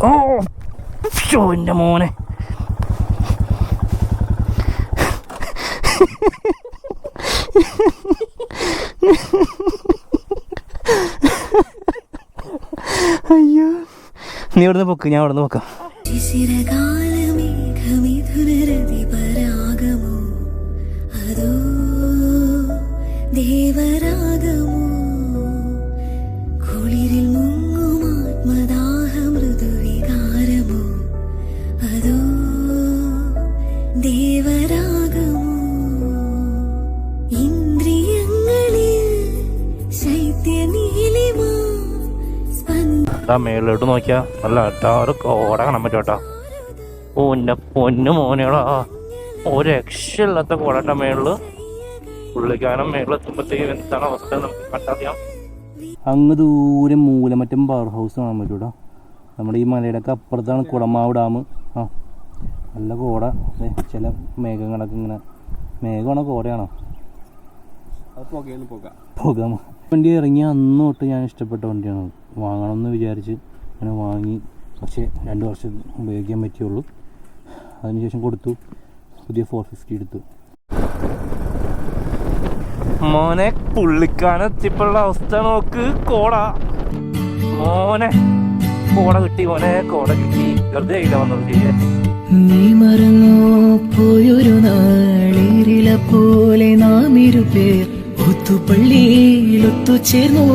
ഓ എൻ്റെ മോനെ. അയ്യോ, നീ ഇവിടുന്ന് പൊക്ക്, ഞാൻ ഇവിടുന്ന് പൊക്കാം. ദേവരാഗമോ കുളിരിൽ മുങ്ങും ആത്മദാഹ മൃദുവികാരമോ അതോ ദേവരാഗമോ ഇന്ദ്രിയങ്ങളിൽ ശൈത്യനീലിമ മേളിലോട്ട് നോക്കിയാ നല്ല അട്ടാറ് കോട കാണാൻ പറ്റും. പൊന്നു മോനേടാ, ഒരു രക്ഷയില്ലാത്ത കോട മേളില്. പുള്ളിക്കാരൻ മേളിലെത്തുമ്പോഴത്തേക്കും എന്താണ് അവസ്ഥ നമുക്ക് കണ്ടറിയാം. അങ്ങ് ദൂരം മൂലമറ്റം പവർ ഹൗസ് കാണാൻ പറ്റൂട്ടോ. നമ്മുടെ ഈ മലയുടെ ഒക്കെ അപ്പുറത്താണ് കുടമാവ് ഡാം. ആ നല്ല കോട. ചില മേഘങ്ങളൊക്കെ ഇങ്ങനെ, മേഘമാണോ കോടയാണോ പുക. വണ്ടി ഇറങ്ങി അന്ന് തൊട്ട് ഞാൻ ഇഷ്ടപ്പെട്ട വണ്ടിയാണ്. വാങ്ങണമെന്ന് വിചാരിച്ച് അങ്ങനെ വാങ്ങി. പക്ഷേ 2 വർഷം ഉപയോഗിക്കാൻ പറ്റുള്ളൂ. അതിനുശേഷം കൊടുത്തു, പുതിയ 450 എടുത്തു. മോനെ, പുള്ളിക്കാനെത്തിപ്പുള്ള അവസ്ഥ നോക്ക്. കോട മോനെ, കോട കിട്ടി മോനെ, കോട കിട്ടി. വെറുതെ ഇല്ല വന്നത്. നീ മറന്നോ പോയൊരു നാളിരില പോലെ നാം ഇരുപേർ ഒത്തുപള്ളിയിൽ ഒത്തുചേർന്നു.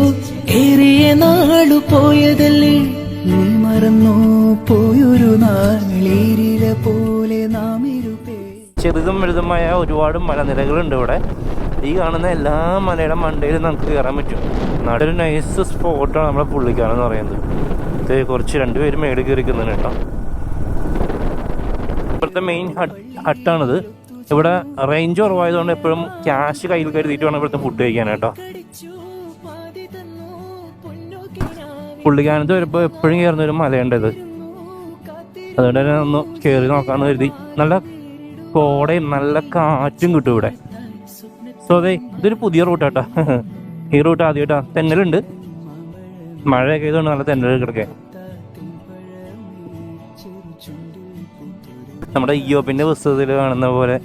ഏറിയ നാളു പോയതല്ലേ. നീ മറന്നോ പോയൊരു നാളിരില പോലെ നാം ഇരുപേർ. ചെറുതും വലുതുമായ ഒരുപാട് മലനിരകളുണ്ട് ഇവിടെ. ഈ കാണുന്ന എല്ലാ മലയുടെ മണ്ടയിലും നമുക്ക് കയറാൻ പറ്റും. നല്ലൊരു നൈസ് സ്പോട്ടാണ് നമ്മളെ പുള്ളിക്കാനെന്ന് പറയുന്നത്. ഇത് കുറച്ച് 2 പേര് മേടിൽ കയറിക്കുന്നുണ്ട് കേട്ടോ. ഇവിടുത്തെ മെയിൻ ഹട്ടാണിത്. ഇവിടെ റേഞ്ച് കുറവായതുകൊണ്ട് എപ്പോഴും ക്യാഷ് കയ്യിൽ കരുതിയിട്ട് വേണം ഇവിടുത്തെ ഫുഡ് കഴിക്കാൻ കേട്ടോ. പുള്ളിക്കാനത്ത് വരുമ്പോൾ എപ്പോഴും കയറുന്നൊരു മലയുണ്ടത്. അതുകൊണ്ട് തന്നെ ഒന്ന് കയറി നോക്കാമെന്ന് കരുതി. നല്ല കോടയും നല്ല കാറ്റും കിട്ടും ഇവിടെ. സോ അതെ, ഇതൊരു പുതിയ റൂട്ടാട്ടോ. ഈ റൂട്ട് ആദ്യമായിട്ടാ. തെന്നലുണ്ട്, മഴയൊക്കെ ആയതുകൊണ്ട് നല്ല തെന്നൽ കിടക്കെ. നമ്മുടെ ഇയ്യോബിന്റെ പുസ്തകത്തിൽ കാണുന്ന പോലെ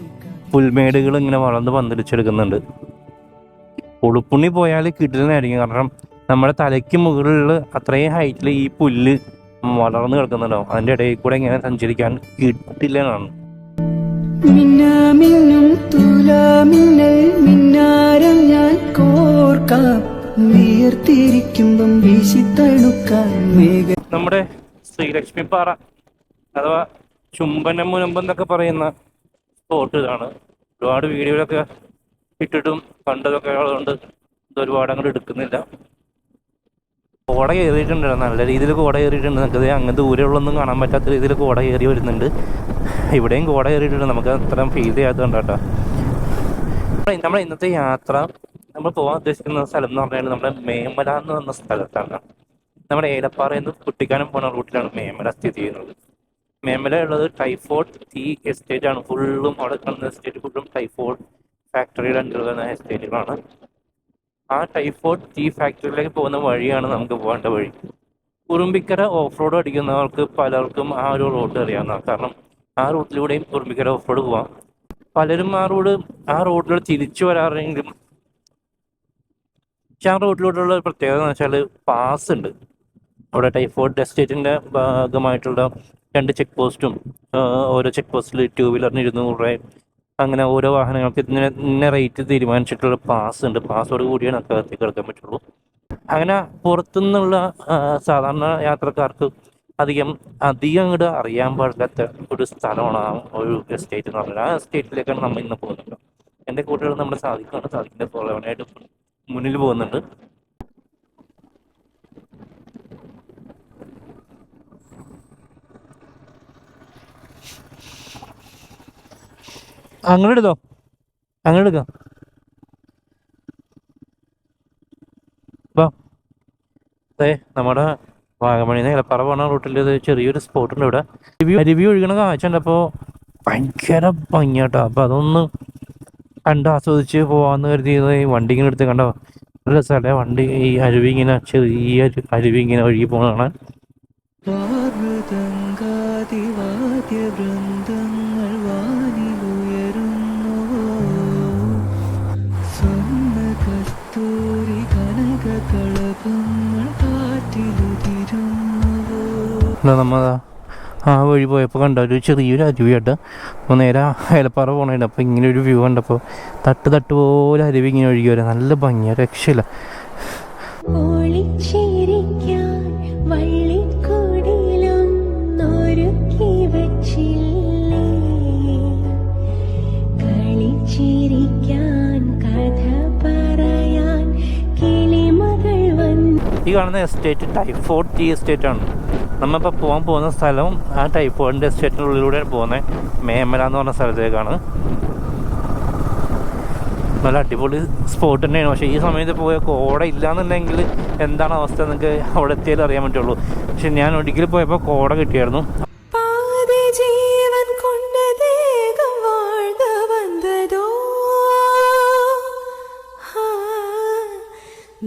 പുൽമേടുകൾ ഇങ്ങനെ വളർന്ന് പന്തലിച്ചെടുക്കുന്നുണ്ട്. ഉളുപ്പുണ്ണി പോയാൽ കിട്ടുന്നതായിരിക്കും. കാരണം നമ്മുടെ തലയ്ക്ക് മുകളിൽ അത്രയും ഹൈറ്റിൽ ഈ പുല്ല് വളർന്ന് കിടക്കുന്നുണ്ടാവും. അതിൻ്റെ ഇടയിൽ കൂടെ ഇങ്ങനെ സഞ്ചരിക്കാൻ കിട്ടില്ല എന്നാണ്. മിന്നാമിന്നും തുലാമിന്നൽ മിന്നാരം ഞാൻ കോർക്കാം വിയർത്തിരിക്കുമ്പം വീശി തണുക്കാൻ മേഘ. നമ്മുടെ ശ്രീലക്ഷ്മി പാറ അഥവാ ചുംബനം മുനമ്പം എന്നൊക്കെ പറയുന്ന സ്പോട്ട് ഇതാണ്. ഒരുപാട് വീഡിയോകളൊക്കെ ഇട്ടിട്ടും കണ്ടതൊക്കെ ഉള്ളതുകൊണ്ട് ഇതൊരുപാട് അങ്ങോട്ട് എടുക്കുന്നില്ല. കോട കയറിയിട്ടുണ്ട്, നല്ല രീതിയിൽ കോട കയറിയിട്ടുണ്ട്. നമുക്കത് അങ്ങ് ദൂരെയുള്ളൊന്നും കാണാൻ പറ്റാത്ത രീതിയിൽ കോട കയറി വരുന്നുണ്ട്. ഇവിടെയും കോട കയറിയിട്ടുണ്ട്, നമുക്ക് അത്രയും ഫീൽ ചെയ്യാത്തതുണ്ട് കേട്ടോ. നമ്മുടെ ഇന്നത്തെ യാത്ര നമ്മൾ പോകാൻ ഉദ്ദേശിക്കുന്ന സ്ഥലം എന്ന് പറഞ്ഞാൽ നമ്മുടെ മേമല എന്ന് പറഞ്ഞ സ്ഥലത്താണ്. നമ്മുടെ ഏലപ്പാറയിൽ നിന്ന് കുട്ടിക്കാനം പോകുന്ന റൂട്ടിലാണ് മേമല സ്ഥിതി ചെയ്യുന്നത്. മേമല ഉള്ളത് ടൈഫോഡ് ടീ എസ്റ്റേറ്റ് ആണ്. ഫുള്ളും അവിടെ കാണുന്ന എസ്റ്റേറ്റ് ഫുള്ളും ടൈഫോഡ് ഫാക്ടറിയുടെ അണ്ടറിൽ എസ്റ്റേറ്റുകളാണ്. ആ ടൈഫോഡ് ടീ ഫാക്ടറിയിലേക്ക് പോകുന്ന വഴിയാണ് നമുക്ക് പോകേണ്ട വഴി. കുറുമ്പിക്കര ഓഫ് റോഡ് അടിക്കുന്നവർക്ക് പലർക്കും ആ ഒരു റൂട്ട് അറിയാവുന്ന. കാരണം ആ റൂട്ടിലൂടെയും കുറുമ്പിക്കര ഓഫ് റോഡ് പോവാം. പലരും ആ റോഡിലൂടെ തിരിച്ചു വരാറെങ്കിലും പക്ഷെ ആ റോഡിലൂടെയുള്ള പ്രത്യേകത എന്ന് വെച്ചാൽ പാസ് ഉണ്ട്. അവിടെ ടൈഫോഡ് എസ്റ്റേറ്റിൻ്റെ ഭാഗമായിട്ടുള്ള 2 ചെക്ക് പോസ്റ്റും, ഓരോ ചെക്ക് പോസ്റ്റിൽ 2 വീലറിന് 200 രൂപ, അങ്ങനെ ഓരോ വാഹനങ്ങൾക്ക് ഇന്ന റേറ്റ് തീരുമാനിച്ചിട്ടുള്ള പാസ് ഉണ്ട്. പാസോട് കൂടിയാണ് അക്കകത്തേക്ക് കിടക്കാൻ പറ്റുള്ളൂ. അങ്ങനെ പുറത്തുനിന്നുള്ള സാധാരണ യാത്രക്കാർക്ക് അധികം അങ്ങോട്ട് അറിയാൻ പാടില്ലാത്ത ഒരു സ്ഥലമാണ് ആ ഒരു എസ്റ്റേറ്റ് എന്ന് പറഞ്ഞാൽ. ആ എസ്റ്റേറ്റിലേക്കാണ് നമ്മൾ ഇന്ന് പോകുന്നത്. എൻ്റെ കൂട്ടുകാർ നമ്മുടെ സാധിക്കിൻ്റെ ഫോളോവനായിട്ട് മുന്നിൽ പോകുന്നുണ്ട്. അങ്ങനെ എടുക്കാം. അതെ, നമ്മുടെ വാഗമണിന്ന് ഏലപ്പാറ പോകുന്ന റൂട്ടിൽ ചെറിയൊരു സ്പോട്ട് ഉണ്ട്. ഇവിടെ അരുവി ഒഴുകണ കാഴ്ച ഉണ്ട്. അപ്പോൾ ഭയങ്കര ഭംഗിയാട്ടോ. അപ്പം അതൊന്ന് കണ്ട് ആസ്വദിച്ച് പോവാന്ന് കരുതിയത്. ഈ വണ്ടി ഇങ്ങനെ എടുത്ത് കണ്ടോ, നല്ല രസമല്ലേ വണ്ടി. ഈ അരുവി ഇങ്ങനെ ചെറിയ അരുവി ഇങ്ങനെ ഒഴുകി പോകുന്നതാണ്. വാദ്യവൃന്ദങ്ങൾ വാനിലുയരുന്നു സ്വർണ്ണ കസ്തൂരി കനകകളഭങ്ങൾ കാറ്റിലുതിരുന്നു. നമ്മ ആ വഴി പോയപ്പോൾ കണ്ട ഒരു ചെറിയൊരു അരുവിയായിട്ട് അപ്പോൾ നേരെ ഏലപ്പാറ പോകണുണ്ട്. അപ്പോൾ ഇങ്ങനെ ഒരു വ്യൂ കണ്ടപ്പോൾ തട്ട് പോലെ അരുവി ഇങ്ങനെ ഒഴുകി വരാം. നല്ല ഭംഗിയാണ്, രക്ഷയില്ല. ഈ കാണുന്ന എസ്റ്റേറ്റ് ടൈഫോഡ് ടീ എസ്റ്റേറ്റ് ആണ്. നമ്മളിപ്പോൾ പോകാൻ പോകുന്ന സ്ഥലവും ആ ടൈഫോഡിൻ്റെ എസ്റ്റേറ്റിനുള്ളിലൂടെയാണ് പോകുന്നത്. മേമല എന്ന് പറഞ്ഞ സ്ഥലത്തേക്കാണ്. നല്ല അടിപൊളി സ്പോട്ട് തന്നെയാണ്. പക്ഷേ ഈ സമയത്ത് പോയ കോട ഇല്ലയെന്നുണ്ടെങ്കിൽ എന്താണ് അവസ്ഥ നിങ്ങൾക്ക് അവിടെ എത്തിയാലും അറിയാൻ പറ്റുള്ളൂ. പക്ഷെ ഞാൻ ഒരിക്കൽ പോയപ്പോൾ കോട കിട്ടിയായിരുന്നു.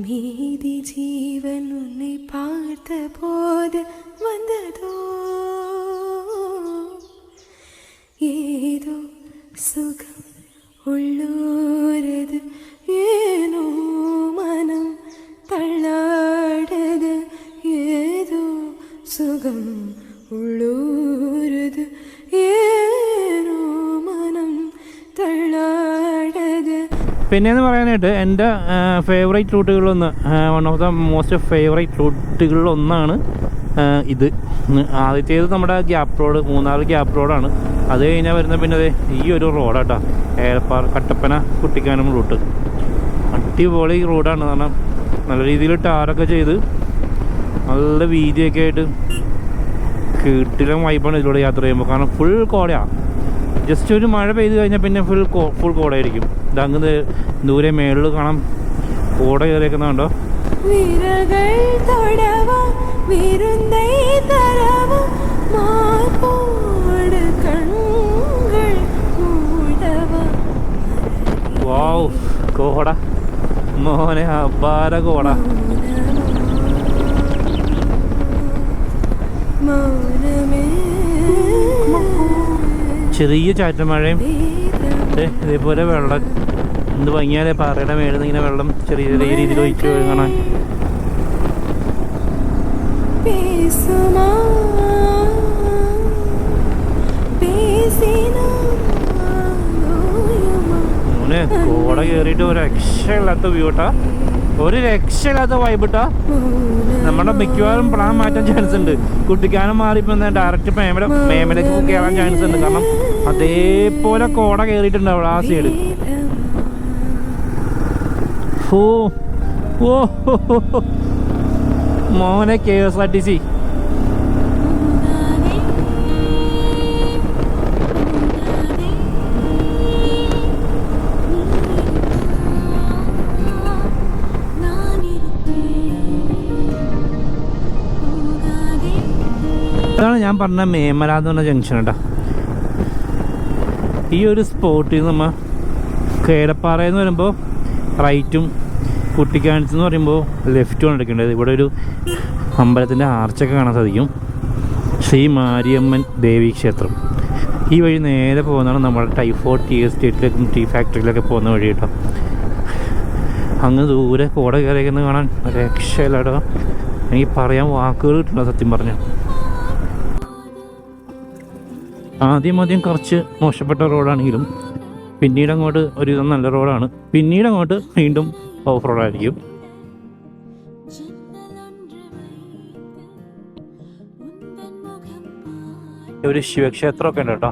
மீதி ஜீவன் உன்னை பார்த்த போது வந்ததோ ஏதோ சுகம் உள்ளூரது ஏனோ மனம் தள்ளாடது ஏதோ சுகம் உள்ளூரது ஏனோ மனம் തള്ളാടത്. പിന്നെയെന്ന് പറയാനായിട്ട് എൻ്റെ ഫേവറേറ്റ് റൂട്ടുകളിലൊന്ന്, one of the most favourite റൂട്ടുകളിലൊന്നാണ് ഇത്. ആദ്യത്തേത് നമ്മുടെ ഗ്യാപ്പ് റോഡ്, മൂന്നാർ ഗ്യാപ്പ് റോഡാണ്. അത് കഴിഞ്ഞാൽ വരുന്ന പിന്നെ ഈ ഒരു റോഡാട്ടോ, ഏലപ്പാറ കട്ടപ്പന കുട്ടിക്കാനം റൂട്ട്. അടിപൊളി റോഡാണ്. കാരണം നല്ല രീതിയിൽ ടാറൊക്കെ ചെയ്ത് നല്ല വീതിയൊക്കെ ആയിട്ട് കിട്ടിലും വൈബാണ് ഇതിലൂടെ യാത്ര ചെയ്യുമ്പോൾ. കാരണം ഫുൾ കോടയാണ്. ജസ്റ്റ് ഒരു മഴ പെയ്ത് കഴിഞ്ഞാൽ പിന്നെ ഫുൾ കോടയായിരിക്കും. ഇതങ്ങ് ദൂരെ മേളിൽ കാണാം കോട കയറിയേക്കുന്നുണ്ടോ. വാവ്, കോട മോനെ, അപാര കോട. ചെറിയ ചാറ്റമഴയും ഇതേപോലെ വെള്ളം എന്ത് ഭംഗിയാലേ പാറയുടെ മേളിൽ നിന്ന് ഇങ്ങനെ വെള്ളം ചെറിയ ചെറിയ രീതിയിൽ ഒഴിച്ച് കാണാൻ. മോനെ, കോട കയറിയിട്ട് ഒരു രക്ഷയില്ലാത്ത വ്യൂ ഇട്ടാ, ഒരു രക്ഷയില്ലാത്ത വൈബിട്ടാ. നമ്മുടെ മിക്കവാറും പ്ലാൻ മാറ്റാൻ ചാൻസ് ഉണ്ട്. കുട്ടിക്കാനം മാറിയപ്പോൾ ഡയറക്റ്റ് മേമലേക്ക് കയറാൻ ചാൻസ് ഉണ്ട്. കാരണം അതേപോലെ കോട കയറിയിട്ടുണ്ട് അവിടെ ആ സൈഡ്. ഓ ഓ മോനെ, KSRTC അതാണ് ഞാൻ പറഞ്ഞ മേമല എന്ന് പറഞ്ഞ ജംഗ്ഷൻ കേട്ടോ. ഈ ഒരു സ്പോട്ടിൽ നിന്ന് നമ്മൾ കേടപ്പാറയെന്ന് വരുമ്പോൾ റൈറ്റും, കുട്ടിക്കാനത്ത് എന്ന് പറയുമ്പോൾ ലെഫ്റ്റുമാണ് എടുക്കേണ്ടത്. ഇവിടെ ഒരു അമ്പലത്തിൻ്റെ ആർച്ചൊക്കെ കാണാൻ സാധിക്കും. ശ്രീ മാരിയമ്മൻ ദേവി ക്ഷേത്രം. ഈ വഴി നേരെ പോകുന്നതാണ് നമ്മുടെ ടൈഫോഡ് ടീ എസ്റ്റേറ്റിലേക്കും ടീ ഫാക്ടറിയിലൊക്കെ പോകുന്ന വഴി കേട്ടോ. അങ്ങ് ദൂരെ കോട കയറിയൊക്കെ കാണാൻ രക്ഷയില്ലാട്ടോ. എനിക്ക് പറയാൻ വാക്കുകൾ കിട്ടില്ല സത്യം പറഞ്ഞ. ആദ്യം കുറച്ച് മോശപ്പെട്ട റോഡാണെങ്കിലും പിന്നീട് അങ്ങോട്ട് ഒരുവിധം നല്ല റോഡാണ്. പിന്നീട് അങ്ങോട്ട് വീണ്ടും ഓഫ് റോഡായിരിക്കും. ഒരു ശിവക്ഷേത്രമൊക്കെ ഉണ്ട് കേട്ടോ.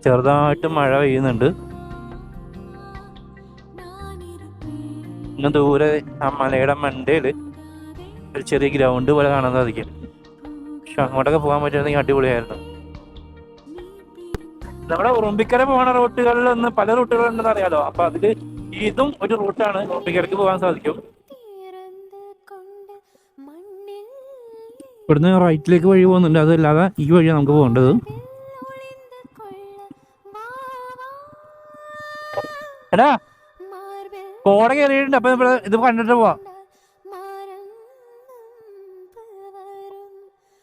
ചെറുതായിട്ട് മഴ പെയ്യുന്നുണ്ട്. ഇന്ന് ദൂരെ ആ മലയുടെ മണ്ടയിൽ ഒരു ചെറിയ ഗ്രൗണ്ട് പോലെ കാണാൻ സാധിക്കും. പക്ഷെ അങ്ങോട്ടൊക്കെ പോകാൻ പറ്റുമെങ്കിൽ അടിപൊളിയായിരുന്നു. നമ്മുടെ ഉറുമ്പിക്കര പോകുന്ന റൂട്ടുകളിലൊന്ന് പല റൂട്ടുകളുണ്ടെന്ന് അറിയാലോ. അപ്പൊ അതില് ഇതും ഒരു റൂട്ടാണ്. ഉറുമ്പിക്കരക്ക് പോകാൻ സാധിക്കും. ഇവിടുന്ന് റൈറ്റിലേക്ക് വഴി പോകുന്നുണ്ട്. അതല്ലാതെ ഈ വഴിയാണ് നമുക്ക് പോകേണ്ടത്. എടാ കോട കയറിയിട്ടുണ്ട്. അപ്പൊ ഇത് കണ്ടിട്ട് പോവാം.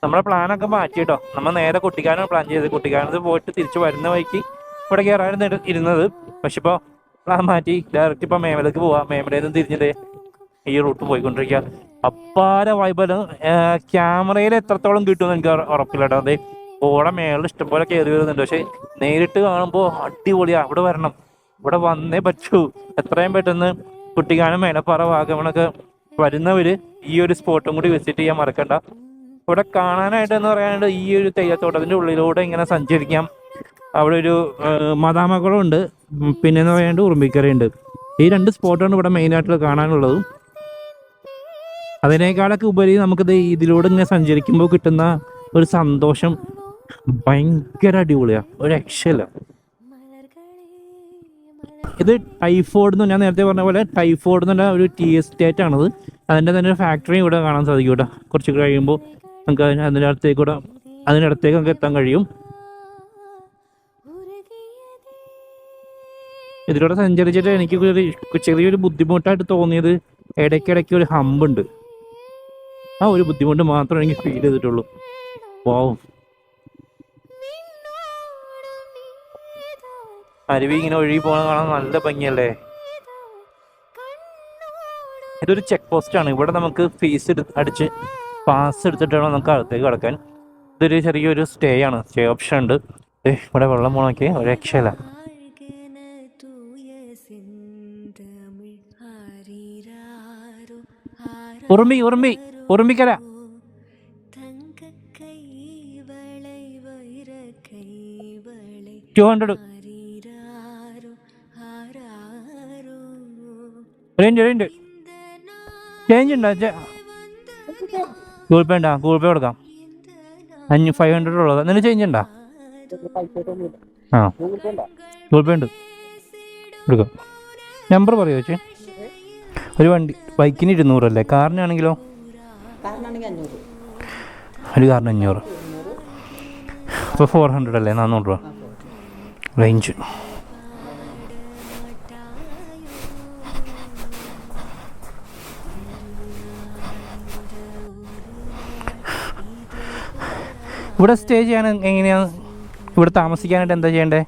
നമ്മളെ പ്ലാനൊക്കെ മാറ്റി കേട്ടോ. നമ്മൾ നേരെ കുട്ടിക്കാനം പ്ലാൻ ചെയ്ത് കുട്ടിക്കാനത്ത് പോയിട്ട് തിരിച്ചു വരുന്ന വഴിക്ക് ഇവിടെ കയറാനും ഇരുന്നത്. പക്ഷെ ഇപ്പോൾ പ്ലാൻ മാറ്റി ഡയറക്റ്റ് ഇപ്പം മേമലേക്ക് പോവാം. മേമലയിൽ നിന്ന് തിരിഞ്ഞിട്ട് ഈ റൂട്ട് പോയിക്കൊണ്ടിരിക്കുക. അപ്പാര വൈബല്. ക്യാമറയിൽ എത്രത്തോളം കിട്ടുമെന്ന് എനിക്ക് ഉറപ്പില്ല കേട്ടോ. അതെ ഓടെ മേളിൽ ഇഷ്ടംപോലെ കയറി വരുന്നുണ്ട്. പക്ഷെ നേരിട്ട് കാണുമ്പോൾ അടിപൊളിയാണ്. ഇവിടെ വരണം, ഇവിടെ വന്നേ പറ്റൂ. എത്രയും പെട്ടെന്ന് കുട്ടിക്കാനം, മേലപ്പാറ, വാഗമണൊക്കെ വരുന്നവര് ഈ ഒരു സ്പോട്ടും കൂടി വിസിറ്റ് ചെയ്യാൻ മറക്കണ്ട. ഇവിടെ കാണാനായിട്ട് എന്ന് പറയാനായിട്ട് ഈ ഒരു തെയ്യത്തോട്ടത്തിൻ്റെ ഉള്ളിലൂടെ ഇങ്ങനെ സഞ്ചരിക്കാം. അവിടെ ഒരു മദാമക്കുളമുണ്ട്, പിന്നെന്ന് പറയാണ്ട് ഉറുമ്പിക്കരയുണ്ട്. ഈ 2 സ്പോട്ടാണ് ഇവിടെ മെയിനായിട്ട് കാണാനുള്ളതും. അതിനേക്കാളൊക്കെ ഉപരി നമുക്കിത് ഇതിലൂടെ ഇങ്ങനെ സഞ്ചരിക്കുമ്പോൾ കിട്ടുന്ന ഒരു സന്തോഷം ഭയങ്കര അടിപൊളിയാണ്, ഒരു രക്ഷയില്ല. ഇത് ടൈഫോയ്ഡ് എന്ന് ഞാൻ നേരത്തെ പറഞ്ഞ പോലെ ടൈഫോയ്ഡ് എന്നുള്ള ഒരു ടീ എസ്റ്റേറ്റ് ആണത്. അതിൻ്റെ തന്നെ ഒരു ഫാക്ടറി ഇവിടെ കാണാൻ സാധിക്കും കേട്ടോ. കുറച്ച് കഴിയുമ്പോൾ നമുക്ക് അതിനടുത്തേക്ക് നമുക്ക് എത്താൻ കഴിയും. ഇതിലൂടെ സഞ്ചരിച്ചിട്ട് എനിക്ക് ചെറിയൊരു ബുദ്ധിമുട്ടായിട്ട് തോന്നിയത് ഇടയ്ക്കിടയ്ക്ക് ഒരു ഹമ്പുണ്ട്. ആ ഒരു ബുദ്ധിമുട്ട് മാത്രമേ എനിക്ക് ഫീൽ ചെയ്തിട്ടുള്ളൂ. വാവ്, അരുവി ഇങ്ങനെ ഒഴുകി പോകാൻ കാണാൻ നല്ല ഭംഗിയല്ലേ. ഇതൊരു ചെക്ക് പോസ്റ്റ് ആണ്. ഇവിടെ നമുക്ക് ഫീസ് അടിച്ച് പാസ് എടുത്തിട്ട് വേണം നമുക്ക് അകത്തേക്ക് കിടക്കാൻ. ഇതൊരു ചെറിയൊരു സ്റ്റേ ആണ്, സ്റ്റേ ഓപ്ഷൻ ഉണ്ട്. ഇവിടെ വെള്ളം പോണൊക്കെ ഒരു രക്ഷയില്ല. ഉറുമ്പിക്കര 200 റേഞ്ച് ചേഞ്ച് ഉണ്ടോ? ഗൂഗിൾ പേ ഉണ്ടോ? ഗൂഗിൾ പേ കൊടുക്കാം. 500 ഉള്ളത് എന്തെങ്കിലും ചേഞ്ച് ഉണ്ടോ? ആ ഗൂഗിൾ പേ ഉണ്ട്, എടുക്കാം. നമ്പർ പറയുമോ ചേച്ചി? ഒരു വണ്ടി ബൈക്കിന് 200 അല്ലേ? കാറിനാണെങ്കിലോ? ഒരു കാറിന് 500. അപ്പോൾ 400 അല്ലേ? 400 രൂപ റേഞ്ച്. ഇവിടെ സ്റ്റേ ചെയ്യാൻ എങ്ങനെയാണ്? ഇവിടെ താമസിക്കാനായിട്ട് എന്താ ചെയ്യണ്ടേ?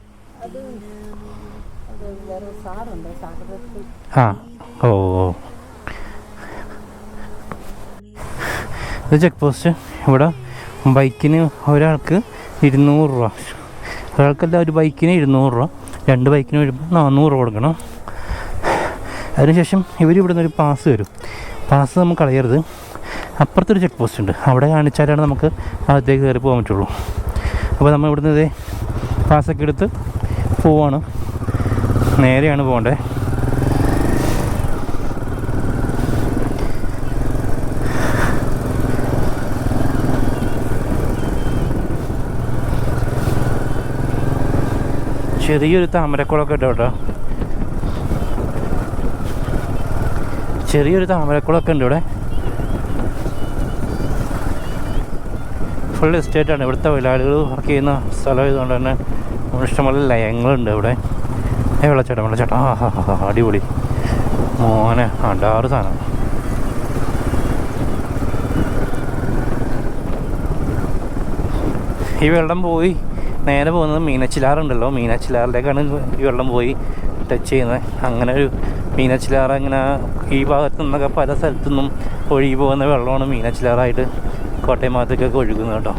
ആ ഓ ഇത് ചെക്ക് പോസ്റ്റ്. ഇവിടെ ബൈക്കിന് ഒരാൾക്ക് 200 രൂപ. ഒരാൾക്കല്ല, ഒരു ബൈക്കിന് 200 രൂപ. 2 ബൈക്കിന് വരുമ്പോൾ 400 കൊടുക്കണം. അതിനുശേഷം ഇവരിവിടെ നിന്നൊരു പാസ് തരും. പാസ് നമ്മൾ കളയരുത്. അപ്പുറത്തൊരു ചെക്ക് പോസ്റ്റ് ഉണ്ട്, അവിടെ കാണിച്ചാലാണ് നമുക്ക് അകത്തേക്ക് കയറി പോകാൻ പറ്റുള്ളൂ. അപ്പോൾ നമ്മൾ ഇവിടുന്ന് ഇതേ പാസ്സൊക്കെ എടുത്ത് പോവാണ്. നേരെയാണ് പോകേണ്ടത്. ചെറിയൊരു താമരക്കുളമൊക്കെ ഉണ്ട് കേട്ടോ. ചെറിയൊരു താമരക്കുളമൊക്കെ ഉണ്ട് ഇവിടെ. ഫുൾ എസ്റ്റേറ്റാണ്. ഇവിടുത്തെ തൊഴിലാളികൾ വർക്ക് ചെയ്യുന്ന സ്ഥലം ആയതുകൊണ്ട് തന്നെ ഇഷ്ടംപോലെ ലയങ്ങളുണ്ട് ഇവിടെ. വെള്ളച്ചാട്ടം അടിപൊളി മോനെ, അടാറ് സാധനം. ഈ വെള്ളം പോയി നേരെ പോകുന്നത് മീനച്ചിലാറുണ്ടല്ലോ, മീനച്ചിലാറിലേക്കാണ് ഈ വെള്ളം പോയി ടച്ച് ചെയ്യുന്നത്. അങ്ങനെ ഒരു മീനച്ചിലാറ് ഇങ്ങനെ ഈ ഭാഗത്തു നിന്നൊക്കെ പല സ്ഥലത്തു നിന്നും ഒഴുകി പോകുന്ന വെള്ളമാണ് മീനച്ചിലാറായിട്ട് കോട്ടയം ഭാഗത്തേക്കൊക്കെ ഒഴുകുന്നത് കേട്ടോ.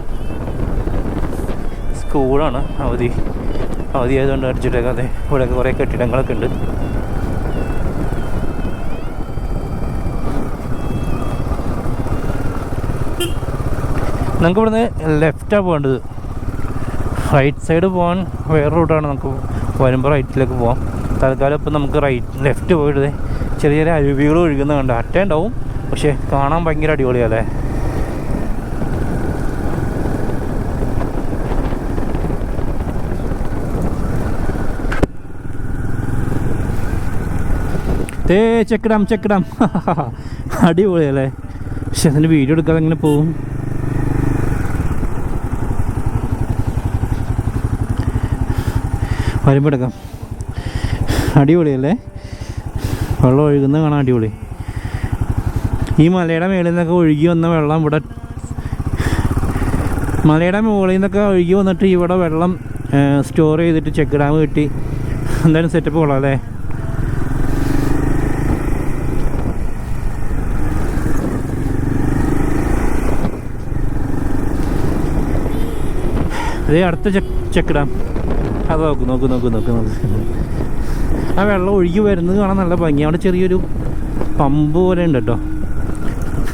സ്കൂളാണ്, അവധി ആയതുകൊണ്ട് അടിച്ചിട്ടൊക്കെ അതെ. ഇവിടെയൊക്കെ കുറേ കെട്ടിടങ്ങളൊക്കെ ഉണ്ട്. നമുക്ക് ഇവിടുന്ന് ലെഫ്റ്റാണ് പോകേണ്ടത്. റൈറ്റ് സൈഡ് പോകാൻ വേറെ റൂട്ടാണ്. നമുക്ക് വരുമ്പോൾ റൈറ്റിലേക്ക് പോകാം. തൽക്കാലം ഇപ്പം നമുക്ക് ലെഫ്റ്റ് പോയിട്ട് ചെറിയ ചെറിയ അരുവികൾ ഒഴുകുന്ന കണ്ട് അറ്റ ഉണ്ടാവും, പക്ഷേ കാണാൻ ഭയങ്കര അടിപൊളിയല്ലേ. ചെക്കിടാം അടിപൊളിയല്ലേ. പക്ഷെ അതിന് വീഡിയോ എടുക്കാതെ എങ്ങനെ പോവും? വരുമ്പോൾ എടുക്കാം. അടിപൊളിയല്ലേ. വെള്ളം ഒഴുകുന്നത് കാണാൻ അടിപൊളി. ഈ മലയുടെ മേളിൽ നിന്നൊക്കെ ഒഴുകി വന്ന വെള്ളം ഇവിടെ, മലയുടെ മുകളിൽ നിന്നൊക്കെ ഒഴുകി വന്നിട്ട് ഇവിടെ വെള്ളം സ്റ്റോർ ചെയ്തിട്ട് ചെക്ക് ഡാം കിട്ടി. എന്തായാലും സെറ്റപ്പ് കൊള്ളാം അല്ലേ? അതേ അടുത്ത ചെക്ക് ഡാം അത് നോക്ക്. ആ വെള്ളം ഒഴുകി വരുന്നത് കാണാൻ നല്ല ഭംഗി. അവിടെ ചെറിയൊരു പമ്പ് പോലെ ഉണ്ട് കേട്ടോ.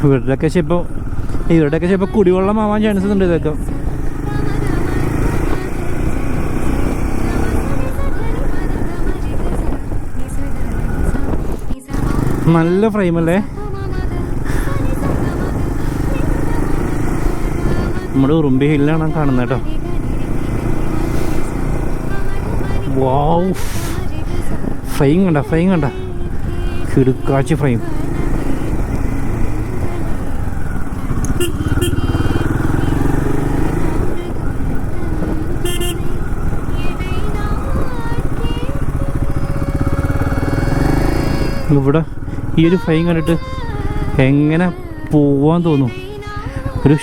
ഇവരുടെയൊക്കെ ചിലപ്പോൾ കുടിവെള്ളം ആവാൻ ചാൻസ് ഉണ്ട്. ഇതൊക്കെ നല്ല ഫ്രെയിമല്ലേ? നമ്മുടെ ഉറുമ്പി ഹില്ലാണ് കാണുന്നത് കേട്ടോ. വാവ്, ഫ്രെയിം കണ്ട കിടുക്കാച്ചി ഫ്രെയിം. ഇവിടെ ഈ ഒരു ഫ്രെയിം കണ്ടിട്ട് എങ്ങനെ പോവാൻ തോന്നും. ഒരു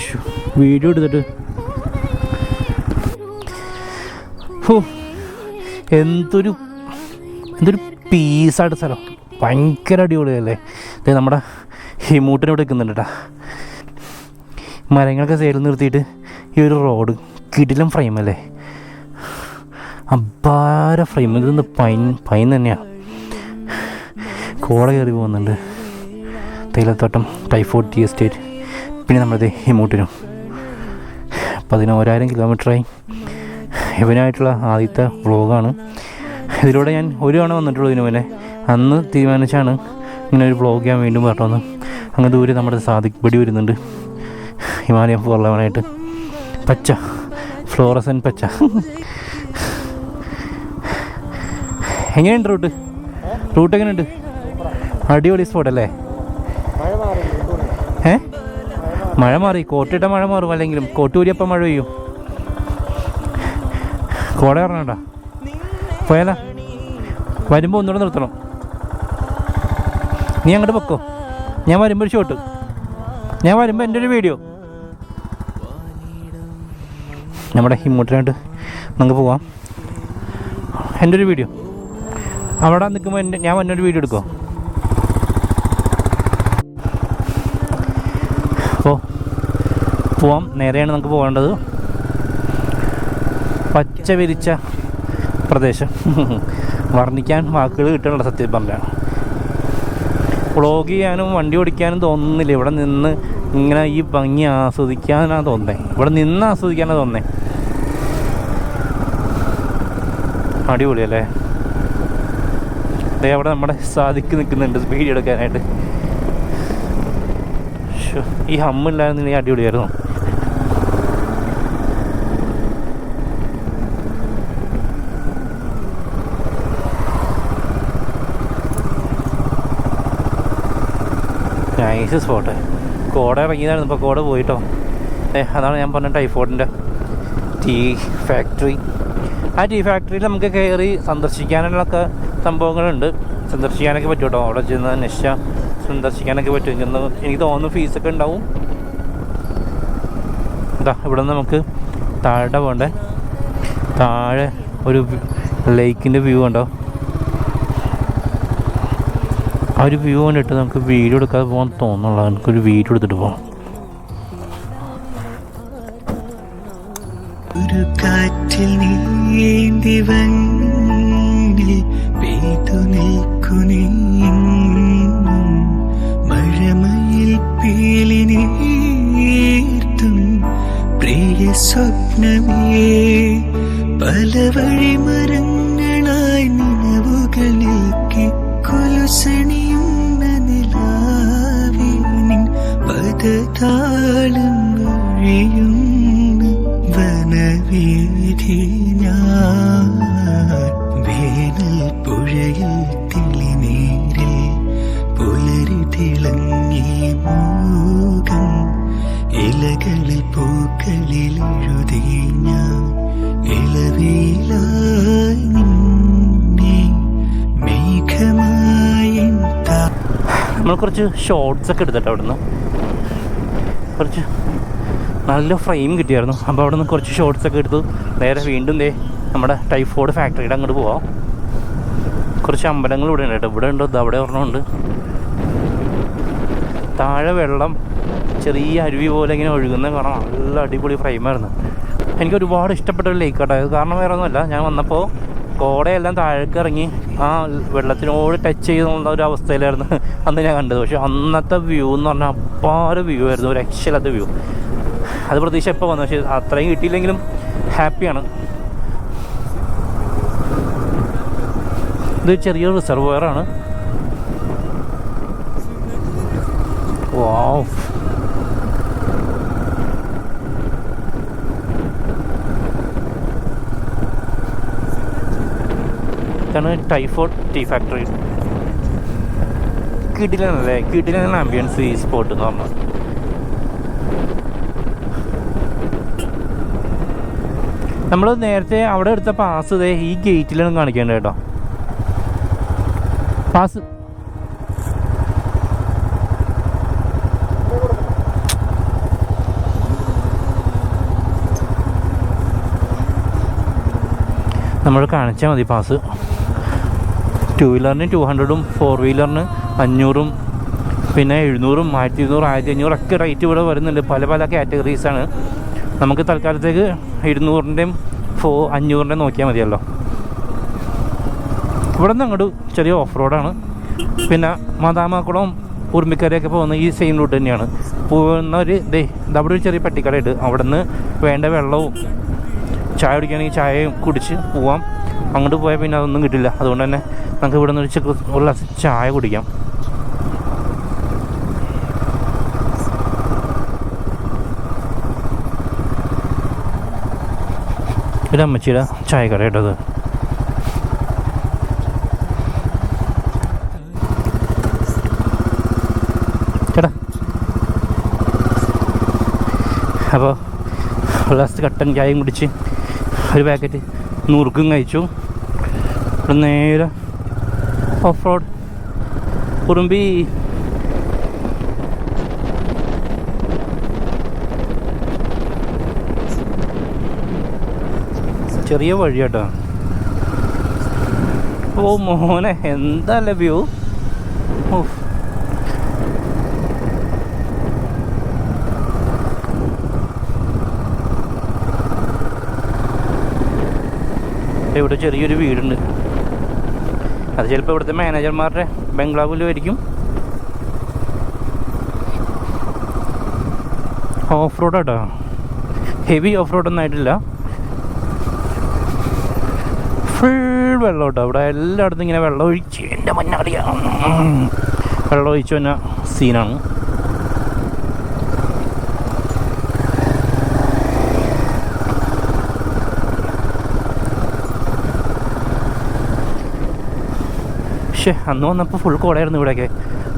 വീഡിയോ എടുത്തിട്ട് എന്തൊരു പീസായിട്ട് സ്ഥലം. ഭയങ്കര അടിപൊളിയല്ലേ? ഇത് നമ്മുടെ ഹിമൂട്ടിനോട് നിൽക്കുന്നുണ്ട് കേട്ടോ. മരങ്ങളൊക്കെ സൈഡിൽ നിർത്തിയിട്ട് ഈ ഒരു റോഡ് കിടിലം ഫ്രെയിമല്ലേ? അപാര ഫ്രെയിം. ഇതൊന്ന് പൈൻ തന്നെയാണ്. കോട കയറി പോകുന്നുണ്ട്. തേയിലത്തോട്ടം, ടൈഫോയിഡ് ടീ എസ്റ്റേറ്റ്, പിന്നെ നമ്മുടെ ഹിമൂട്ടിനും 14,000 കിലോമീറ്ററായി. ഇവനായിട്ടുള്ള ആദ്യത്തെ വ്ളോഗാണ്. ഇതിലൂടെ ഞാൻ ഒരു തവണ വന്നിട്ടുള്ളൂ. ഇതിന് മുന്നേ അന്ന് തീരുമാനിച്ചാണ് ഇങ്ങനെ ഒരു വ്ളോഗ് ചെയ്യാൻ വീണ്ടും പറഞ്ഞത്. അങ്ങ് ദൂരെ നമ്മുടെ സാദിഖ് ബഡി വരുന്നുണ്ട്, ഹിമാലയം ഫോർലവനായിട്ട്. പച്ച ഫ്ലോറസൻ പച്ച. എങ്ങനെയുണ്ട് റൂട്ട് എങ്ങനെയുണ്ട്? അടിപൊളി സ്പോട്ടല്ലേ? മഴ മാറി, കോട്ടിട്ട മഴ മാറും. അല്ലെങ്കിലും കോട്ടൂരിയപ്പം മഴ പെയ്യും. കോട ഇറങ്ങണ്ട. പോയാലാ? വരുമ്പോൾ ഒന്നുകൂടെ നിർത്തണം. നീ അങ്ങോട്ട് പൊക്കോ. ഞാൻ വരുമ്പോൾ ഒരു ഷോട്ട്. ഞാൻ വരുമ്പോൾ എൻ്റെ ഒരു വീഡിയോ. നമ്മുടെ ഹിമൂട്ടിനായിട്ട് നമുക്ക് പോവാം. എൻ്റെ ഒരു വീഡിയോ അവിടെ നിൽക്കുമ്പോൾ ഞാൻ വന്നൊരു വീഡിയോ എടുക്കുമോ? അപ്പോൾ പോവാം. നേരെയാണ് നമുക്ക് പോകേണ്ടത്. പച്ച വിരിച്ച പ്രദേശം. വർണ്ണിക്കാൻ വാക്കുകൾ കിട്ടണല്ലോ സത്യം പറഞ്ഞാൽ. വ്ളോഗ് ചെയ്യാനും വണ്ടി ഓടിക്കാനും തോന്നുന്നില്ല. ഇവിടെ നിന്ന് ഇങ്ങനെ ഈ ഭംഗി ആസ്വദിക്കാനാണ് തോന്നുന്നത്. ഇവിടെ നിന്ന് ആസ്വദിക്കാനാണ് തോന്നുന്നത്. അടിപൊളിയല്ലേ? അതേ അവിടെ നമ്മുടെ സാദിക്ക് നിൽക്കുന്നുണ്ട് വീഡിയോ എടുക്കാനായിട്ട്. ഈ ഹമ്മില്ലായിരുന്നെങ്കിൽ അടിപൊളിയായിരുന്നു. Nice spot. കോട ഇറങ്ങിയതായിരുന്നു, ഇപ്പോൾ കോട പോയിട്ടോ. അതാണ് ഞാൻ പറഞ്ഞ ടൈഫോയിഡിൻ്റെ ടീ ഫാക്ടറി. ആ ടീ ഫാക്ടറിയിൽ നമുക്ക് കയറി സന്ദർശിക്കാനുള്ളൊക്കെ സംഭവങ്ങളുണ്ട്. സന്ദർശിക്കാനൊക്കെ പറ്റും കേട്ടോ. അവിടെ ചെന്ന് സന്ദർശിക്കാനൊക്കെ പറ്റും. എനിക്ക് തോന്നുന്നു ഫീസൊക്കെ ഉണ്ടാവും. ഇതാ ഇവിടെ നിന്ന് നമുക്ക് താഴെ പോകണ്ടേ. താഴെ ഒരു ലേക്കിൻ്റെ വ്യൂ ഉണ്ടോ? ആ ഒരു വ്യൂ കണ്ടിട്ട് നമുക്ക് വീഡിയോ എടുക്കാതെ പോകാൻ തോന്നുന്നില്ല. എനിക്കൊരു വീഡിയോ എടുത്തിട്ട് പോകാം. ഒരു കാറ്റിൽ നീന്തി വന്നിൽ പെയ്തു നിൽക്കുന്നെന്നും മഴമയിൽ പീലി നീർത്തും പ്രിയ സ്വപ്നമേ. പല വഴി മരങ്ങളായി നിലവുകൾ നിൽക്കി കൊലുസണിയുന്ന നിലാവിൻ പദതാളം വഴിയുന്ന വനവീഥി ഞാൻ. വേനൽ പുഴയിൽ തെളിനീരിൽ പുലരി തിളങ്ങി മൂകം. ഇലകളിൽ പൂക്കളിൽ എഴുതി ഞാൻ ഇളവേലായി നിന്നെ. മേഘമായി നമ്മൾ കുറച്ച് ഷോർട്സ് ഒക്കെ എടുത്തിട്ട് അവിടെ നിന്ന് കുറച്ച് നല്ല ഫ്രെയിം കിട്ടിയായിരുന്നു. അപ്പോൾ അവിടെ നിന്ന് കുറച്ച് ഷോർട്സ് ഒക്കെ എടുത്തു നേരെ വീണ്ടും നമ്മുടെ ടൈഫോയിഡ് ഫാക്ടറിയുടെ അങ്ങോട്ട് പോവാം. കുറച്ച് അമ്പലങ്ങൾ ഇവിടെ ഉണ്ട് കേട്ടോ. ഇവിടെ ഉണ്ടോ അവിടെ ഒരെണ്ണമുണ്ട്. താഴെ വെള്ളം ചെറിയ അരുവി പോലെ ഇങ്ങനെ ഒഴുകുന്ന കാണാം. നല്ല അടിപൊളി ഫ്രെയിമായിരുന്നു. എനിക്ക് ഒരുപാട് ഇഷ്ടപ്പെട്ട ഒരു ലേക്ക് കേട്ടോ. അത് കാരണം വേറെ ഒന്നുമല്ല, ഞാൻ വന്നപ്പോൾ കോടയെല്ലാം താഴേക്ക് ഇറങ്ങി ആ വെള്ളത്തിനോട് ടച്ച് ചെയ്യുന്ന ഒരു അവസ്ഥയിലായിരുന്നു അന്ന് ഞാൻ കണ്ടത്. പക്ഷെ അന്നത്തെ വ്യൂ എന്ന് പറഞ്ഞാൽ അപ്പാര വ്യൂ ആയിരുന്നു, ഒരു രക്ഷയില്ലാത്ത വ്യൂ. അത് പ്രതീക്ഷ എപ്പോൾ വന്നു, പക്ഷേ അത്രയും കിട്ടിയില്ലെങ്കിലും ഹാപ്പിയാണ്. ഇത് ചെറിയൊരു റിസർവോയറാണ്. വാവ്, ഇതാണ് ടൈഫോയിഡ് ടീ ഫാക്ടറി. കിടിലനല്ലേ, കിടിലൻ ആംബിയൻസ് ഈ സ്പോട്ട് എന്ന് പറഞ്ഞാൽ. നമ്മൾ നേരത്തെ അവിടെ എടുത്ത പാസ് ഈ ഗേറ്റിലാണ് കാണിക്കേണ്ടത് കേട്ടോ. പാസ് നമ്മൾ കാണിച്ചാൽ മതി പാസ്. 2 വീലറിന് 200ഉം 4 വീലറിന് 500ഉം പിന്നെ 700, 1200, 1500 ഒക്കെ റേറ്റ് ഇവിടെ വരുന്നുണ്ട്. പല പല കാറ്റഗറീസാണ്. നമുക്ക് തൽക്കാലത്തേക്ക് 200ൻ്റെയും 500ൻ്റെയും നോക്കിയാൽ മതിയല്ലോ. ഇവിടെ നിന്ന് അങ്ങോട്ട് ചെറിയ ഓഫ് റോഡാണ്. പിന്നെ മാതാമാക്കുളം ഉറുമ്പിക്കരയൊക്കെ പോകുന്ന ഈ സെയിം റൂട്ട് തന്നെയാണ് പോകുന്നവർ. അവിടെ ഒരു ചെറിയ പെട്ടിക്കടയുണ്ട്. അവിടെ നിന്ന് വേണ്ട വെള്ളവും ചായ കുടിക്കുകയാണെങ്കിൽ ചായയും കുടിച്ച് പോവാം. അങ്ങോട്ട് പോയാൽ പിന്നെ അതൊന്നും കിട്ടില്ല. അതുകൊണ്ട് തന്നെ നമുക്ക് ഇവിടെ നിന്ന് ഒരു ഗ്ലാസ് ചായ കുടിക്കാം. ഇത് അമ്മച്ചിയുടെ ചായക്കട കേട്ടത്. ചേട്ടാ, അപ്പോൾ ലാസ്റ്റ് കട്ടൻ ചായയും കുടിച്ച് ഒരു പാക്കറ്റ് നുറുക്കും കഴിച്ചു. ഇവിടെ നേരെ ഓഫ് റോഡ് ഉറുമ്പി. ചെറിയ വഴി കേട്ടോ. ഓ മോനെ, എന്താല്ലേ വ്യൂ. ഇവിടെ ചെറിയൊരു വീടുണ്ട്. അത് ചിലപ്പോൾ ഇവിടുത്തെ മാനേജർമാരുടെ ബംഗ്ലാവിലും ആയിരിക്കും. ഓഫ് റോഡ് കേട്ടോ, ഹെവി ഓഫ് റോഡൊന്നും ആയിട്ടില്ല. ഫുൾ വെള്ളം കേട്ടോ. ഇവിടെ എല്ലായിടത്തും ഇങ്ങനെ വെള്ളം ഒഴിച്ച് എൻ്റെ മഞ്ഞാടിയ വെള്ളം ഒഴിച്ചു തന്നെ സീനാണ്. പക്ഷേ അന്ന് വന്നപ്പോൾ ഫുൾ കോടയായിരുന്നു ഇവിടെയൊക്കെ,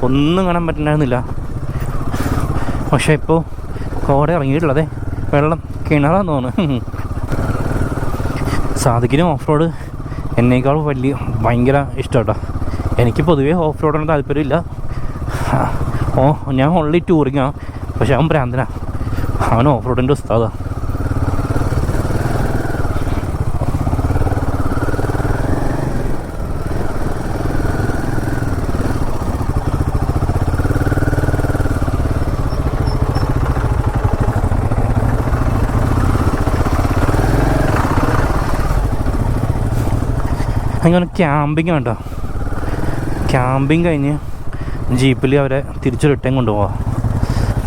ഒന്നും കാണാൻ പറ്റുന്നുണ്ടായിരുന്നില്ല. പക്ഷേ ഇപ്പോൾ കോട ഇറങ്ങിയിട്ടുള്ളതേ വെള്ളം കിണറാന്ന് തോന്നുന്നു. സാധിക്കിനും ഓഫ് റോഡ് എന്നേക്കാളും ഭയങ്കര ഇഷ്ടം കേട്ടോ. എനിക്ക് പൊതുവേ ഓഫ് റോഡിന് താല്പര്യമില്ല. ഞാൻ ഓൺലി ടൂറിങ്ങാണ്. പക്ഷെ അവൻ ഭ്രാന്തനാ, അവൻ ഓഫ് റോഡിൻ്റെ ഉസ്താദാ. അങ്ങനെ ക്യാമ്പിങ് വേണ്ട, ക്യാമ്പിങ് കഴിഞ്ഞ് ജീപ്പിൽ അവരെ തിരിച്ച് റിട്ടേൺ കൊണ്ടുപോകാം.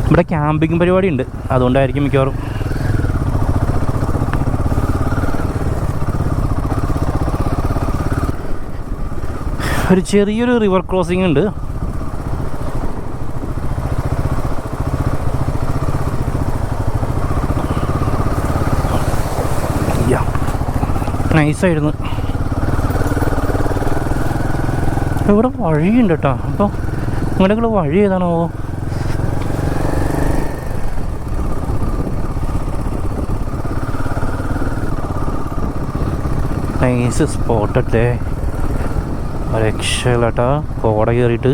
ഇവിടെ ക്യാമ്പിങ് പരിപാടി ഉണ്ട്, അതുകൊണ്ടായിരിക്കും മിക്കവാറും. ഒരു ചെറിയൊരു റിവർ ക്രോസിംഗ് ഉണ്ട്. നൈസായിരുന്നു. ഇവിടെ വഴിയുണ്ട് കേട്ടോ. അപ്പോൾ നിങ്ങളുടെ വഴി ഏതാണോ? നൈസ് സ്പോട്ടല്ലേ, രക്ഷയില്ലാട്ടാ. കോട കയറിയിട്ട്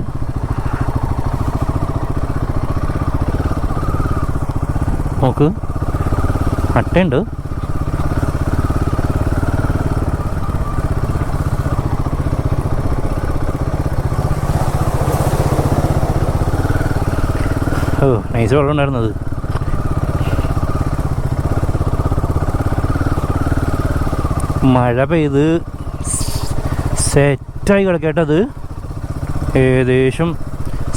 നോക്ക്, അട്ടയുണ്ട്. ഓ, നൈസ് വെള്ളം ഉണ്ടായിരുന്നത്. മഴ പെയ്ത് സെറ്റായി കിടക്കേട്ടത് ഏകദേശം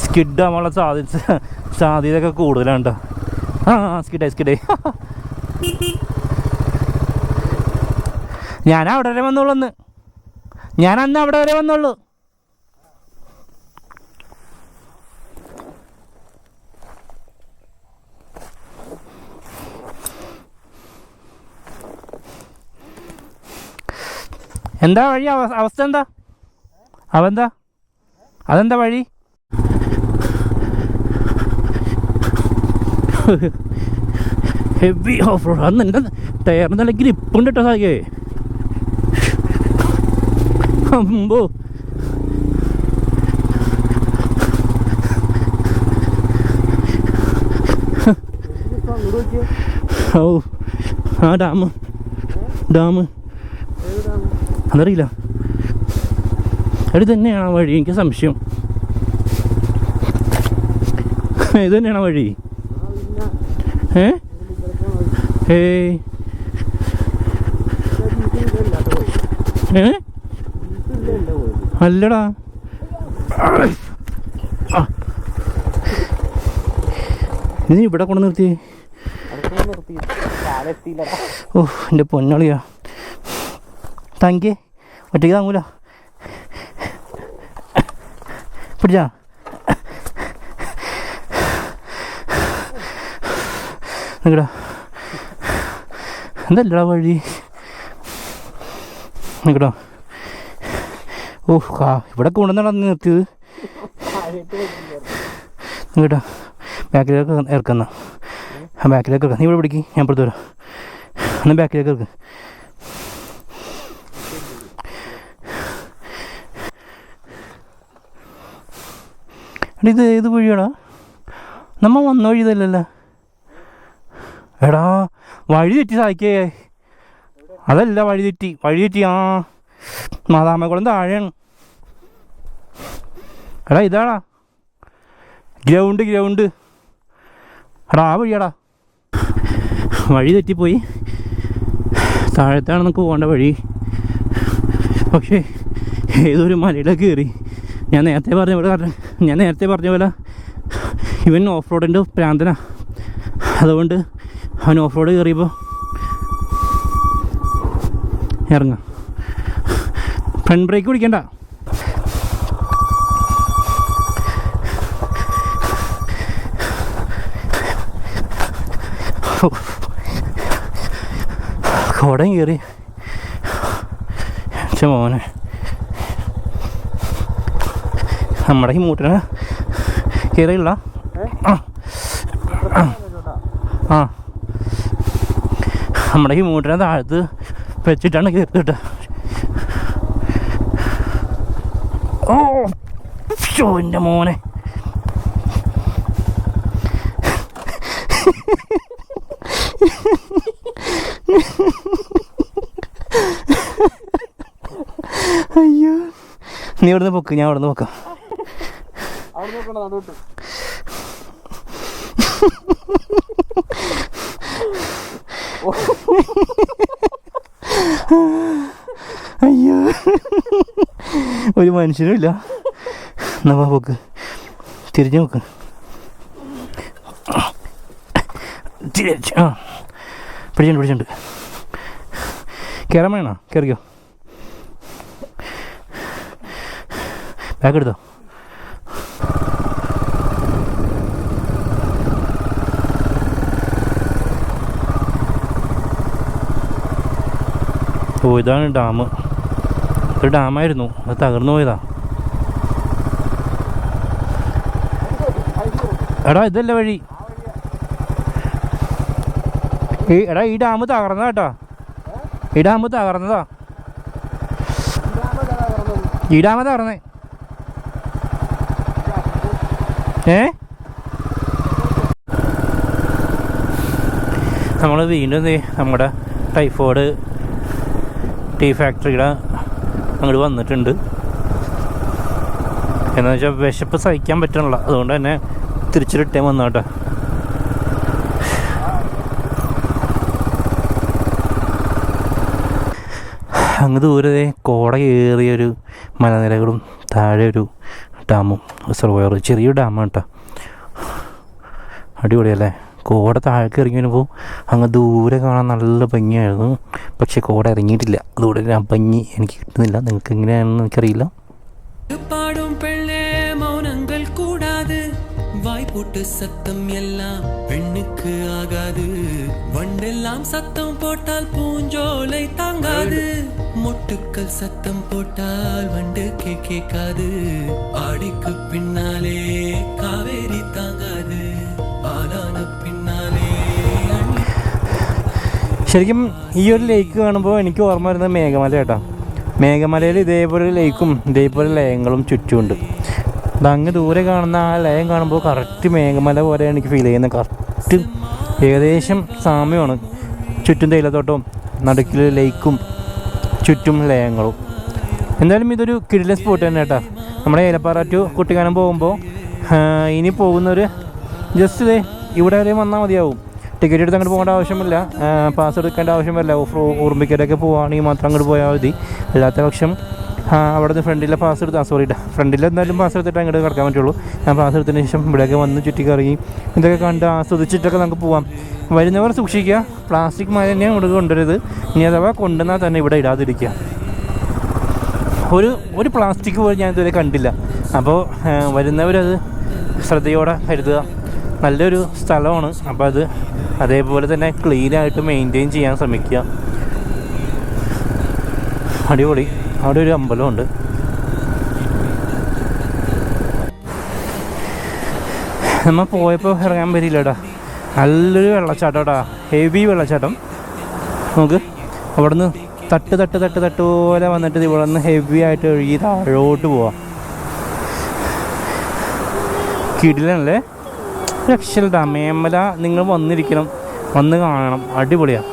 സ്കിഡാവാനുള്ള സാധ്യതയൊക്കെ കൂടുതലാണ് കേട്ടോ. സ്കിഡായി ഞാൻ അവിടെ വരെ വന്നോളൂ. ഞാൻ അന്ന് അവിടെ വരെ വന്നോളൂ. എന്താ വഴി? അവസ്ഥ എന്താ? അതെന്താ വഴി? Heavy off road. അന്ന് എൻ്റെ ടയറിന് നല്ല ഗ്രിപ്പുണ്ട് കേട്ടോ സാഗേ. അമ്പോ, ഓ ആ ഡാം അതറിയില്ല. ഇത് തന്നെയാണോ വഴി? എനിക്ക് സംശയം. ഇത് തന്നെയാണോ വഴി? അല്ലടാ, നീ ഇവിടെ കൊണ്ട് നിർത്തി. ഓ എൻ്റെ പൊന്നളിയാ, താങ്കേ ഒറ്റയ്ക്ക് താങ്ങൂല. പിടിച്ചാ നിങ്ങടാ, എന്തല്ലടാ വഴി? നിങ്ങടാ, ഓ ഇവിടെ കൊണ്ടുവന്നാണ് നിർത്തിയത്. നിങ്ങടാ ബാക്കിലേക്ക് ഇറക്കുന്ന, ആ ബാക്കിലേക്ക് ഇറക്കാം. നീ ഇവിടെ പിടിക്ക്, ഞാൻ പുറത്ത് വരാം. എന്നാൽ ബാക്കിലേക്ക് ഇറക്കാം. എടാ ഇത് ഏത് വഴിയാടാ? നമ്മൾ വന്ന വഴി ഇതല്ലല്ലോ. എടാ വഴി തെറ്റി സാധിക്കേ. അതല്ല, വഴി തെറ്റി. ആ മാതാമക്കുളം താഴെയാണ്. എടാ ഇതാടാ ഗ്രൗണ്ട്. എടാ ആ വഴിയാടാ. വഴി തെറ്റിപ്പോയി. താഴത്താണ് നമുക്ക് പോകേണ്ട വഴി. പക്ഷേ ഏതൊരു മലയുടെ കയറി. ഞാൻ നേരത്തെ പറഞ്ഞ പോലെ ഇവൻ ഓഫ് റോഡിൻ്റെ പ്രാന്തനാ. അതുകൊണ്ട് അവൻ ഓഫ് റോഡ് കയറിയപ്പോൾ ഇറങ്ങാം. ഫ്രണ്ട് ബ്രേക്ക് പിടിക്കണ്ട. കോടയും കയറി മോനെ. നമ്മുടെ ഈ മൂട്ടിന് കയറിയില്ല. നമ്മുടെ ഈ മൂട്ടിനെ താഴത്ത് വെച്ചിട്ടാണ് കയറിയിട്ട്. ഓ എൻ്റെ മോനെ, അയ്യോ. നീ ഇവിടുന്ന് പൊക്ക്, ഞാൻ ഇവിടുന്ന് പൊക്കാം. അയ്യോ, ഒരു മനുഷ്യനും ഇല്ല. എന്നാ പൊക്ക്, തിരിഞ്ഞു നോക്ക്. ആ പിടിച്ചിട്ടുണ്ട്. കയറാൻ വേണോ? കയറിക്കോ. ബാഗ് എടുത്തോ. ഓ ഇതാണ് ഡാം. ഒരു ഡാമായിരുന്നു, അത് തകർന്നു പോയതാ. എടാ ഇതല്ല വഴി. എടാ ഈ ഡാം തകർന്നതാ കേട്ടോ. ഈ ഡാം തകർന്നതാ. ഈ ഡാം തകർന്നേ. നമ്മൾ വീണ്ടും നമ്മുടെ ടൈഫോയിഡ് ടീ ഫാക്ടറിയുടെ അങ്ങോട്ട് വന്നിട്ടുണ്ട്. എന്ന് വെച്ചാൽ വിശപ്പ് സഹിക്കാൻ പറ്റണില്ല, അതുകൊണ്ട് തന്നെ തിരിച്ച് റിട്ടേൺ വന്നു കേട്ടോ. അങ്ങ് ദൂരെ കോട കയറിയൊരു മലനിരകളും താഴെ ഒരു ഡാമും റിസർവോയർ, ചെറിയൊരു ഡാമാണ് കേട്ടോ. അടിപൊളിയല്ലേ? കോട താഴേക്ക് ഇറങ്ങി വരുമ്പോൾ അങ്ങ് ദൂരെ കാണാൻ നല്ല ഭംഗിയായിരുന്നു. പക്ഷെ കോട ഇറങ്ങിയിട്ടില്ല, അതുകൊണ്ട് ആ ഭംഗി എനിക്ക് കിട്ടുന്നില്ല. നിങ്ങൾക്ക് എങ്ങനെയാണെന്ന് എനിക്കറിയില്ല. பாடும் பெண்ணே மௌனங்கள் கூடாது, வாய் போட்டு சத்தம் எல்லாம் பெண்ணுக்கு ஆகாது, வண்டெல்லாம் சத்தம் போட்டால் பூஞ்சோலை தாங்காது, மொட்டுக்கள் சத்தம் போட்டால் வண்டுக்கே கேட்காது, ஆடிக்கு பின்னாலே காவேரி தாங்காது, ஆளான பின்னாலே. ശരിക്കും ഈ ഒരു ലേക്ക് കാണുമ്പോൾ എനിക്ക് ഓർമ്മ വരുന്നത് മേഘമല കേട്ടോ. മേഘമലയിൽ ഇതേപോലെ ലേക്കും ഇതേപോലെ ലയങ്ങളും ചുറ്റുമുണ്ട്. അങ്ങ് ദൂരെ കാണുന്ന ആ ലയം കാണുമ്പോൾ കറക്റ്റ് മേഘമല പോലെ എനിക്ക് ഫീൽ ചെയ്യുന്നത്. കറക്റ്റ് ഏകദേശം സാമ്യമാണ്. ചുറ്റും തേയിലത്തോട്ടവും നടുക്കിൽ ലേക്കും ചുറ്റും ലയങ്ങളും. എന്തായാലും ഇതൊരു കിടിലൻ സ്പോട്ട് തന്നെ കേട്ടോ. നമ്മുടെ ഏലപ്പാറ ടു കുട്ടിക്കാനം പോകുമ്പോൾ ഇനി പോകുന്നവർ ജസ്റ്റ് ഇവിടെ വരെ വന്നാൽ മതിയാവും. ടിക്കറ്റ് എടുത്ത് അങ്ങോട്ട് പോകേണ്ട ആവശ്യമില്ല, പാസ് എടുക്കേണ്ട ആവശ്യമില്ല. ഉറുമ്പിക്കരൊക്കെ പോവുകയാണെങ്കിൽ മാത്രം അങ്ങോട്ട് പോയാൽ മതി. അല്ലാത്ത പക്ഷം അവിടെ നിന്ന് ഫ്രണ്ടിലെ പാസ് എടുത്ത് ഫ്രണ്ടിൽ എന്തായാലും പാസ് എടുത്തിട്ട് അങ്ങോട്ട് കിടക്കാൻ പറ്റുള്ളൂ. ഞാൻ പാസ് എടുത്തതിന് ശേഷം ഇവിടെയൊക്കെ വന്ന് ചുറ്റിക്കറങ്ങി ഇതൊക്കെ കണ്ട് ആസ്വദിച്ചിട്ടൊക്കെ നമുക്ക് പോവാം. വരുന്നവർ സൂക്ഷിക്കുക, പ്ലാസ്റ്റിക് മാലിന്യം അങ്ങോട്ട് കൊണ്ടുവരരുത്. ഇനി അഥവാ കൊണ്ടുവന്നാൽ തന്നെ ഇവിടെ ഇടാതിരിക്കുക. ഒരു പ്ലാസ്റ്റിക് പോലും ഞാൻ ഇതുവരെ കണ്ടില്ല. അപ്പോൾ വരുന്നവരത് ശ്രദ്ധയോടെ കരുതുക. നല്ലൊരു സ്ഥലമാണ്. അപ്പോൾ അത് അതേപോലെ തന്നെ ക്ലീനായിട്ട് മെയിൻറ്റെയിൻ ചെയ്യാൻ ശ്രമിക്കുക. അടിപൊളി. അവിടെ ഒരു അമ്പലമുണ്ട്. നമ്മൾ പോയപ്പോൾ ഇറങ്ങാൻ പറ്റില്ലടാ. നല്ലൊരു വെള്ളച്ചാട്ടം, ഹെവി വെള്ളച്ചാട്ടം. നമുക്ക് അവിടെ നിന്ന് തട്ട് പോലെ വന്നിട്ട് ഇവിടെ നിന്ന് ഹെവി ആയിട്ട് ഒഴുകി താഴോട്ട് പോവാം. കിടിലല്ലേ? രക്ഷയില്ല. മേമല നിങ്ങൾ വന്നിരിക്കണം, വന്ന് കാണണം. അടിപൊളിയാണ്.